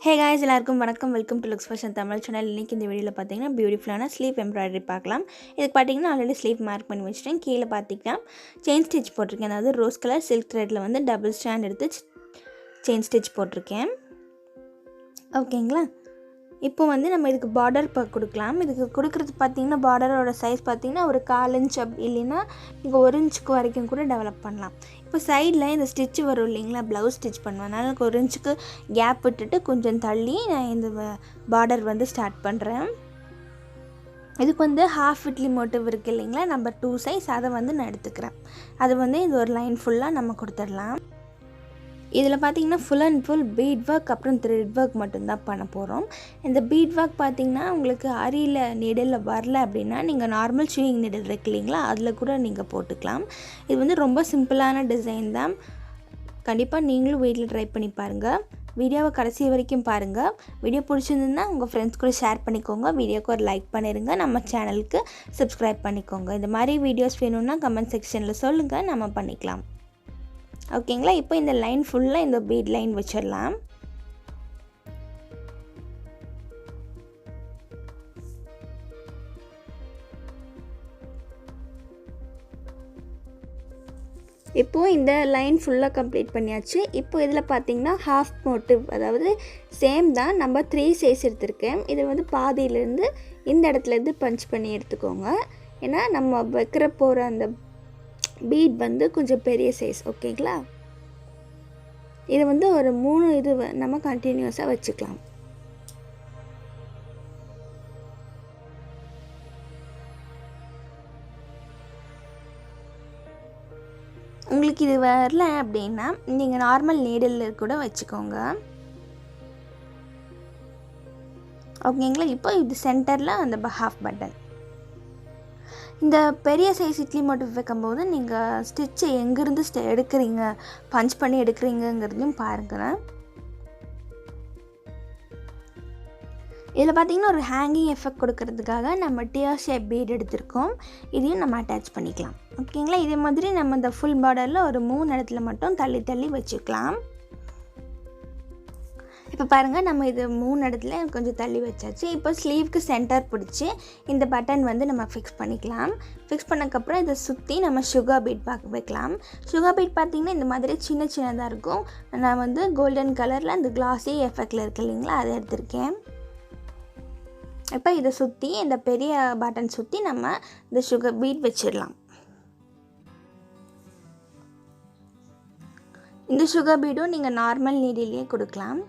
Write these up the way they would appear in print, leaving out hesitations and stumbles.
Hey guys, எல்லாருக்கும் வணக்கம். Welcome to looks fashion Tamil channel. இன்னைக்கு இந்த வீடியோவில் பார்த்தீங்கன்னா பியூட்டிஃபுல்லான ஸ்லீவ் எம்ப்ராய்டரி பார்க்கலாம். இதுக்கு பார்த்தீங்கன்னா ஆல்ரெடி ஸ்லீவ் மார்க் பண்ணி வச்சுட்டேன். கீழே பார்த்தீங்கன்னா செயின் ஸ்டிச் போட்டிருக்கேன். அதாவது ரோஸ் கலர் சில்க் த்ரெட்டில் வந்து டபுள் ஸ்டாண்ட் எடுத்து செயின் ஸ்டிச் போட்டிருக்கேன். ஓகேங்களா? இப்போ வந்து நம்ம இதுக்கு பார்டர் கொடுக்கலாம். இதுக்கு கொடுக்குறது பார்த்தீங்கன்னா பார்டரோட சைஸ் பார்த்தீங்கன்னா ஒரு 1/4 இன்ச் அப்படி இல்லைன்னா நீங்கள் 1 இன்ச்சுக்கு வரைக்கும் கூட டெவலப் பண்ணலாம். இப்போ சைடில் இந்த ஸ்டிச்சு வரும் இல்லைங்களா, ப்ளவுஸ் ஸ்டிச் பண்ணுவேன். அதனால் எனக்கு 1 இன்ச்சுக்கு கேப் விட்டுட்டு கொஞ்சம் தள்ளி நான் இந்த பார்டர் வந்து ஸ்டார்ட் பண்ணுறேன். இதுக்கு வந்து ஹாஃப் இட்லி மோட்டிவ் இருக்குது இல்லைங்களா, நம்பர் 2 சைஸ், அதை வந்து நான் எடுத்துக்கிறேன். அது வந்து இது ஒரு லைன் ஃபுல்லாக நம்ம கொடுத்துடலாம். இதில் பார்த்தீங்கன்னா full and full beat work அப்புறம் த்ரெட் ஒர்க் மட்டும்தான் பண்ண போகிறோம். இந்த பீட் ஒர்க் பார்த்தீங்கன்னா உங்களுக்கு அரியில் நீடில் வரல அப்படின்னா நீங்கள் நார்மல் ஷூயிங் நீடில் இருக்கு இல்லைங்களா, அதில் கூட நீங்கள் போட்டுக்கலாம். இது வந்து ரொம்ப சிம்பிளான டிசைன் தான். கண்டிப்பாக நீங்களும் வீட்டில் ட்ரை பண்ணி பாருங்கள். வீடியோவை கடைசி வரைக்கும் பாருங்கள். வீடியோ பிடிச்சிருந்துன்னா உங்கள் ஃப்ரெண்ட்ஸ் கூட ஷேர் பண்ணிக்கோங்க. வீடியோக்கு ஒரு லைக் பண்ணிடுங்க. நம்ம சேனலுக்கு சப்ஸ்கிரைப் பண்ணிக்கோங்க. இந்த மாதிரி வீடியோஸ் வேணும்னா கமெண்ட் செக்ஷனில் சொல்லுங்கள், நம்ம பண்ணிக்கலாம். ஓகேங்களா? இப்போ இந்த லைன் ஃபுல்லாக இந்த பீட் லைன் வச்சிடலாம். இப்போது இந்த லைன் ஃபுல்லாக கம்ப்ளீட் பண்ணியாச்சு. இப்போ இதில் பார்த்தீங்கன்னா ஹாஃப் மோட்டிவ், அதாவது சேம் தான், நம்பர் 3 சைஸ் எடுத்திருக்கேன். இது வந்து பாதியிலேருந்து இந்த இடத்துலேருந்து பஞ்ச் பண்ணி எடுத்துக்கோங்க. ஏன்னா நம்ம வைக்கிற போகிற அந்த பீட் வந்து கொஞ்சம் பெரிய சைஸ். ஓகேங்களா? இது வந்து ஒரு 3 இது நம்ம கண்டினியூஸாக வச்சுக்கலாம். உங்களுக்கு இது வரல அப்படின்னா நீங்கள் நார்மல் நீடில் கூட வச்சுக்கோங்க. ஓகேங்களா? இப்போ இது சென்டரில் அந்த ஹாஃப் பட்டன். இந்த பெரிய சைஸ் இட்லி மோட்டிவ் வைக்கும்போது நீங்கள் ஸ்டிச்சை எங்கேருந்து எடுக்கிறீங்க, பஞ்ச் பண்ணி எடுக்கிறீங்கிறதையும் பாருங்கள். இதில் பார்த்தீங்கன்னா ஒரு ஹேங்கிங் எஃபெக்ட் கொடுக்கறதுக்காக நம்ம டியர் ஷேப் பீட் எடுத்திருக்கோம். இதையும் நம்ம அட்டாச் பண்ணிக்கலாம். ஓகேங்களா? இதே மாதிரி நம்ம இந்த ஃபுல் பார்டரில் ஒரு 3 இடத்துல மட்டும் தள்ளி தள்ளி வச்சுக்கலாம். இப்போ பாருங்கள், நம்ம இது 3 இடத்துல கொஞ்சம் தள்ளி வச்சாச்சு. இப்போ ஸ்லீவ்க்கு சென்டர் பிடிச்சி இந்த பட்டன் வந்து நம்ம ஃபிக்ஸ் பண்ணிக்கலாம். ஃபிக்ஸ் பண்ணக்கப்புறம் இதை சுற்றி நம்ம சுகர் பீட் வைக்கலாம். சுகர் பீட் பார்த்திங்கன்னா இந்த மாதிரி சின்ன சின்னதாக இருக்கும். நான் வந்து கோல்டன் கலரில் அந்த கிளாஸி எஃபெக்டில் இருக்கு இல்லைங்களா, அதை எடுத்திருக்கேன். இப்போ இதை சுற்றி இந்த பெரிய பட்டன் சுற்றி நம்ம இந்த சுகர் பீட் வச்சிடலாம். இந்த சுகர் பீடும் நீங்கள் நார்மல் நீடிலேயே கொடுக்கலாம்.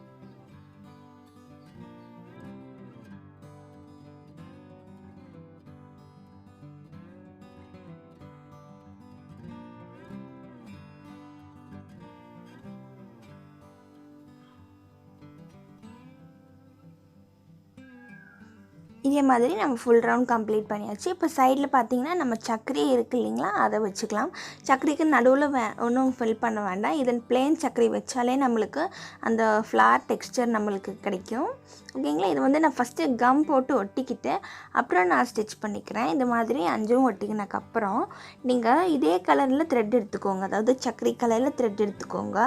இதே மாதிரி நம்ம ஃபுல் ரவுண்ட் கம்ப்ளீட் பண்ணியாச்சு. இப்போ சைடில் பார்த்தீங்கன்னா நம்ம சக்கரி இருக்குது இல்லைங்களா, அதை வச்சுக்கலாம். சக்கரிக்கு நடுவில் ஒன்றும் ஃபில் பண்ண வேண்டாம். இதன் பிளெயின் சக்கரி வச்சாலே நம்மளுக்கு அந்த ஃப்ளார் டெக்ஸ்சர் நம்மளுக்கு கிடைக்கும். ஓகேங்களா? இது வந்து நான் ஃபஸ்ட்டு கம் போட்டு ஒட்டிக்கிட்டு அப்புறம் நான் ஸ்டிச் பண்ணிக்கிறேன். இந்த மாதிரி 5 ஒட்டிக்கினதுக்கப்புறம் நீங்கள் இதே கலரில் த்ரெட் எடுத்துக்கோங்க. அதாவது சக்கரி கலரில் த்ரெட் எடுத்துக்கோங்க.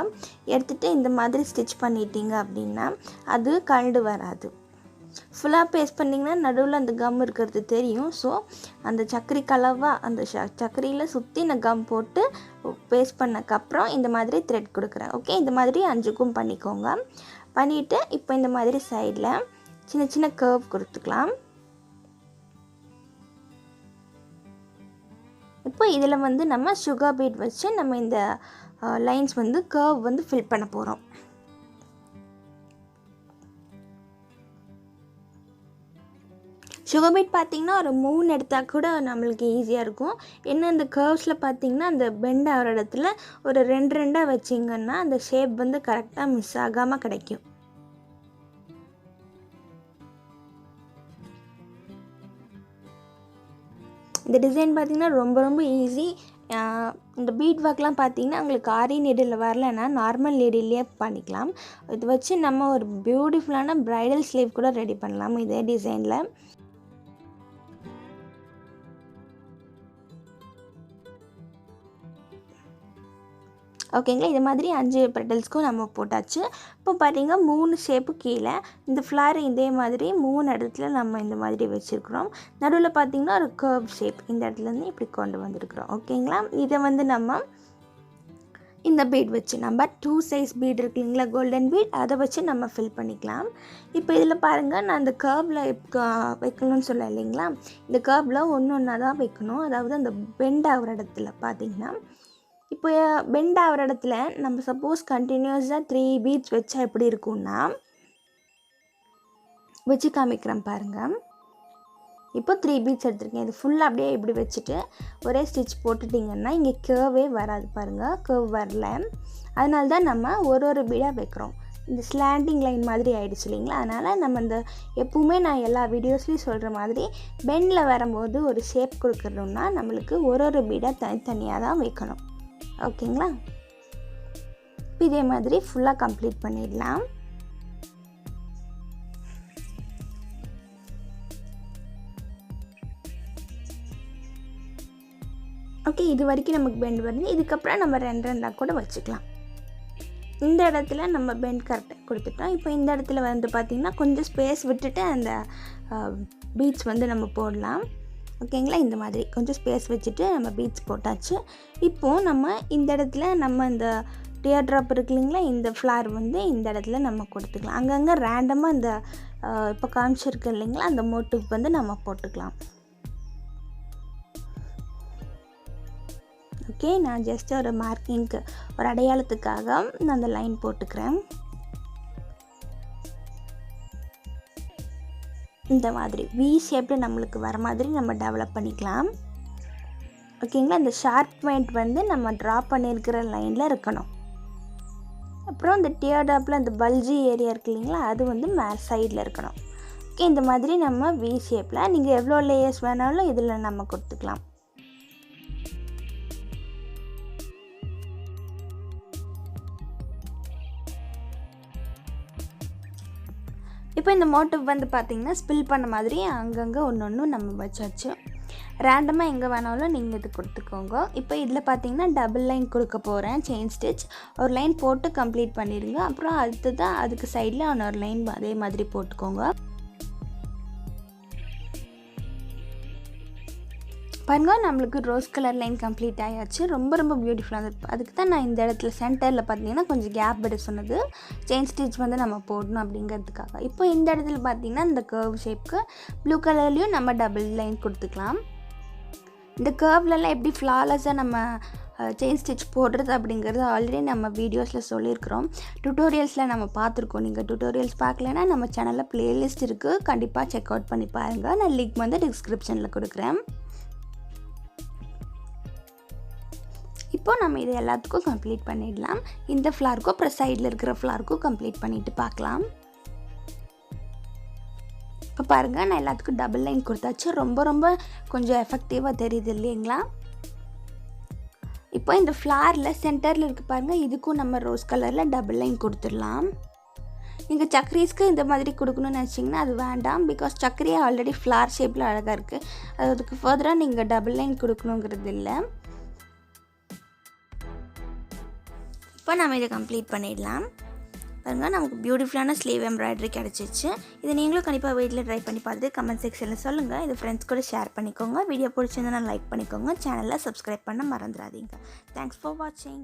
எடுத்துகிட்டு இந்த மாதிரி ஸ்டிச் பண்ணிட்டீங்க அப்படின்னா அது கழண்டு வராது. ஃபுல்லாக பேஸ்ட் பண்ணிங்கன்னா நடுவில் அந்த கம் இருக்கிறது தெரியும். ஸோ அந்த சக்கரி கலவாக அந்த சக்கரியில் சுற்றி நான் கம் போட்டு பேஸ்ட் பண்ணக்கப்புறம் இந்த மாதிரி த்ரெட் கொடுக்குறேன். ஓகே, இந்த மாதிரி 5க்கும் பண்ணிக்கோங்க. பண்ணிவிட்டு இப்போ இந்த மாதிரி சைடில் சின்ன சின்ன கர்வ் கொடுத்துக்கலாம். இப்போ இதில் வந்து நம்ம சுகர் பீட் வச்சு நம்ம இந்த லைன்ஸ் வந்து கர்வ் வந்து ஃபில் பண்ண போகிறோம். சுகர் பீட் பார்த்திங்கன்னா ஒரு 3 எடுத்தால் கூட நம்மளுக்கு ஈஸியாக இருக்கும். ஏன்னா அந்த கர்வ்ஸில் பார்த்திங்கன்னா அந்த பெண்ட் ஆகிற இடத்துல ஒரு 2 வச்சிங்கன்னா அந்த ஷேப் வந்து கரெக்டாக மிஸ் ஆகாமல் கிடைக்கும். இந்த டிசைன் பார்த்திங்கன்னா ரொம்ப ரொம்ப ஈஸி. இந்த பீட் ஒர்க்லாம் பார்த்திங்கன்னா உங்களுக்கு ஆரி நீடில் வரலைன்னா நார்மல் நீடிலே பண்ணிக்கலாம். இது வச்சு நம்ம ஒரு பியூட்டிஃபுல்லான ப்ரைடல் ஸ்லீவ் கூட ரெடி பண்ணலாம் இதே டிசைனில். ஓகேங்களா. இது மாதிரி 5 பெட்டல்ஸ்க்கும் நம்ம போட்டாச்சு. இப்போ பார்த்தீங்கன்னா 3 ஷேப்பு கீழே இந்த ஃப்ளார் இதே மாதிரி 3 இடத்துல நம்ம இந்த மாதிரி வச்சுருக்குறோம். நடுவில் பார்த்திங்கன்னா ஒரு கர்வ் ஷேப் இந்த இடத்துலேருந்து இப்படி கொண்டு வந்திருக்கிறோம். ஓகேங்களா. இதை வந்து நம்ம இந்த பீட் வச்சு நம்ம 2 சைஸ் பீட் இருக்கு இல்லைங்களா, கோல்டன் பீட், அதை வச்சு நம்ம ஃபில் பண்ணிக்கலாம். இப்போ இதில் பாருங்கள், நான் அந்த கர்வில் வைக்கணும்னு சொல்ல இல்லைங்களா, இந்த கர்வில் ஒன்று ஒன்றா தான் வைக்கணும். அதாவது அந்த பெண்ட் ஆகிற இடத்துல பார்த்திங்கன்னா, இப்போ பெண்ட் ஆகிற இடத்துல நம்ம சப்போஸ் கண்டினியூஸாக 3 பீட்ஸ் வச்சா எப்படி இருக்கும்னா, வச்சு காமிக்கிறேன் பாருங்கள். இப்போ 3 பீட்ஸ் எடுத்துருக்கேன். இது ஃபுல்லாக அப்படியே இப்படி வச்சுட்டு ஒரே ஸ்டிச் போட்டுட்டிங்கன்னா இங்கே கேர்வே வராது பாருங்கள், கேர்வ் வரல. அதனால தான் நம்ம ஒரு பீடாக வைக்கிறோம். இந்த ஸ்லாண்டிங் லைன் மாதிரி ஆகிடுச்சு இல்லைங்களா. அதனால் நம்ம இந்த எப்பவுமே நான் எல்லா வீடியோஸ்லேயும் சொல்கிற மாதிரி பெண்டில் வரும்போது ஒரு ஷேப் கொடுக்குறோம்னா நம்மளுக்கு ஒரு பீடாக தனித்தனியாக தான் வைக்கணும். ஓகேங்களா. இப்போ இதே மாதிரி ஃபுல்லாக கம்ப்ளீட் பண்ணிடலாம். ஓகே, இது வரைக்கும் நமக்கு பெண்ட் வருது. இதுக்கப்புறம் நம்ம 2 கூட வச்சுக்கலாம். இந்த இடத்துல நம்ம பெண்ட் கரெக்டாக கொடுத்துட்டோம். இப்போ இந்த இடத்துல வந்து பார்த்திங்கன்னா கொஞ்சம் ஸ்பேஸ் விட்டுட்டு அந்த பீட்ஸ் வந்து நம்ம போடலாம். ஓகேங்களா. இந்த மாதிரி கொஞ்சம் ஸ்பேஸ் வச்சுட்டு நம்ம பீட்ஸ் போட்டாச்சு. இப்போது நம்ம இந்த இடத்துல நம்ம இந்த டியர் ட்ராப் இருக்கு இல்லைங்களா, இந்த ஃப்ளார் வந்து இந்த இடத்துல நம்ம கொடுத்துக்கலாம். அங்கங்கே ரேண்டமாக இந்த இப்போ காமிச்சிருக்கு இல்லைங்களா, அந்த மோட்டிவ் வந்து நம்ம போட்டுக்கலாம். ஓகே, நான் ஜஸ்ட் ஒரு மார்க்கிங்க்கு ஒரு அடையாளத்துக்காக நான் அந்த லைன் போட்டுக்கிறேன். இந்த மாதிரி வி ஷேப்பில் நம்மளுக்கு வர மாதிரி நம்ம டெவலப் பண்ணிக்கலாம். ஓகேங்களா. இந்த ஷார்ப் பாயிண்ட் வந்து நம்ம ட்ரா பண்ணியிருக்கிற லைனில் இருக்கணும். அப்புறம் இந்த டியர் டாப்பில் அந்த பல்ஜி ஏரியா இருக்குது இல்லைங்களா, அது வந்து சைடில் இருக்கணும். ஓகே, இந்த மாதிரி நம்ம வி ஷேப்பில் நீங்கள் எவ்வளோ லேயர்ஸ் வேணாலும் இதில் நம்ம கொடுத்துக்கலாம். இப்போ இந்த மோட்டிவ் வந்து பார்த்திங்கன்னா ஸ்பில் பண்ண மாதிரி அங்கங்கே ஒன்று நம்ம வச்சாச்சு. ரேண்டமாக எங்கே வேணாலும் நீங்கள் இது கொடுத்துக்கோங்க. இப்போ இதில் பார்த்திங்கன்னா டபுள் லைன் கொடுக்க போகிறேன். செயின் ஸ்டிச் ஒரு லைன் போட்டு கம்ப்ளீட் பண்ணிடுங்க. அப்புறம் அடுத்ததான் அதுக்கு சைடில் இன்னொரு லைன் அதே மாதிரி போட்டுக்கோங்க. பாருங்கள், நம்மளுக்கு ரோஸ் கலர் லைன் கம்ப்ளீட் ஆகியாச்சு. ரொம்ப பியூட்டிஃபுல்லாக இருக்குது. அதுக்கு தான் நான் இந்த இடத்துல சென்டரில் பார்த்தீங்கன்னா கொஞ்சம் கேப் விட சொன்னது. செயின் ஸ்டிச் வந்து நம்ம போடணும் அப்படிங்கிறதுக்காக. இப்போ இந்த இடத்துல பார்த்திங்கன்னா இந்த கர்வ் ஷேப்புக்கு ப்ளூ கலர்லேயும் நம்ம டபுள் லைன் கொடுத்துக்கலாம். இந்த கர்வ்லலாம் எப்படி ஃப்ளாலெஸ்ஸாக நம்ம செயின் ஸ்டிச் போடுறது அப்படிங்கிறது ஆல்ரெடி நம்ம வீடியோஸில் சொல்லியிருக்கிறோம். டுட்டோரியல்ஸில் நம்ம பார்த்துருக்கோம். நீங்கள் டுட்டோரியல்ஸ் பார்க்கலன்னா நம்ம சேனலில் ப்ளேலிஸ்ட் இருக்குது, கண்டிப்பாக செக் அவுட் பண்ணி பாருங்கள். நான் லிங்க் வந்து டிஸ்கிரிப்ஷனில் கொடுக்குறேன். இப்போ நம்ம இது எல்லாத்துக்கும் கம்ப்ளீட் பண்ணிடலாம். இந்த ஃப்ளாருக்கும் அப்புறம் சைடில் இருக்கிற ஃப்ளாருக்கும் கம்ப்ளீட் பண்ணிவிட்டு பார்க்கலாம். இப்போ பாருங்கள், நான் எல்லாத்துக்கும் டபுள் லைன் கொடுத்தாச்சு. ரொம்ப கொஞ்சம் எஃபெக்டிவாக தெரியுது இல்லைங்களா. இப்போ இந்த ஃப்ளாரில் சென்டரில் இருக்குது பாருங்கள், இதுக்கும் நம்ம ரோஸ் கலரில் டபுள் லைன் கொடுத்துடலாம். நீங்கள் சக்கரீஸ்க்கு இந்த மாதிரி கொடுக்கணும்னு நினச்சிங்கன்னா அது வேண்டாம். பிகாஸ் சக்கரியே ஆல்ரெடி ஃப்ளார் ஷேப்பில் அழகாக இருக்குது. அதுக்கு ஃபர்தராக நீங்கள் டபுள் லைன் கொடுக்கணுங்கிறது இல்லை. இப்போ நம்ம இதை கம்ப்ளீட் பண்ணிடலாம். பாருங்கள், நமக்கு பியூட்டிஃபுல்லான ஸ்லீவ் எம்ப்ராய்டரி கிடச்சிச்சு. இதை நீங்களும் கண்டிப்பாக வீட்டில் ட்ரை பண்ணி பார்த்துட்டு கமெண்ட் செக்ஷனில் சொல்லுங்கள். இது ஃப்ரெண்ட்ஸ் கூட ஷேர் பண்ணிக்கோங்க. வீடியோ பிடிச்சிருந்தா லைக் பண்ணிக்கோங்க. சேனலில் சப்ஸ்கிரைப் பண்ண மறந்துடாதீங்க. தேங்க்ஸ் ஃபார் வாட்சிங்.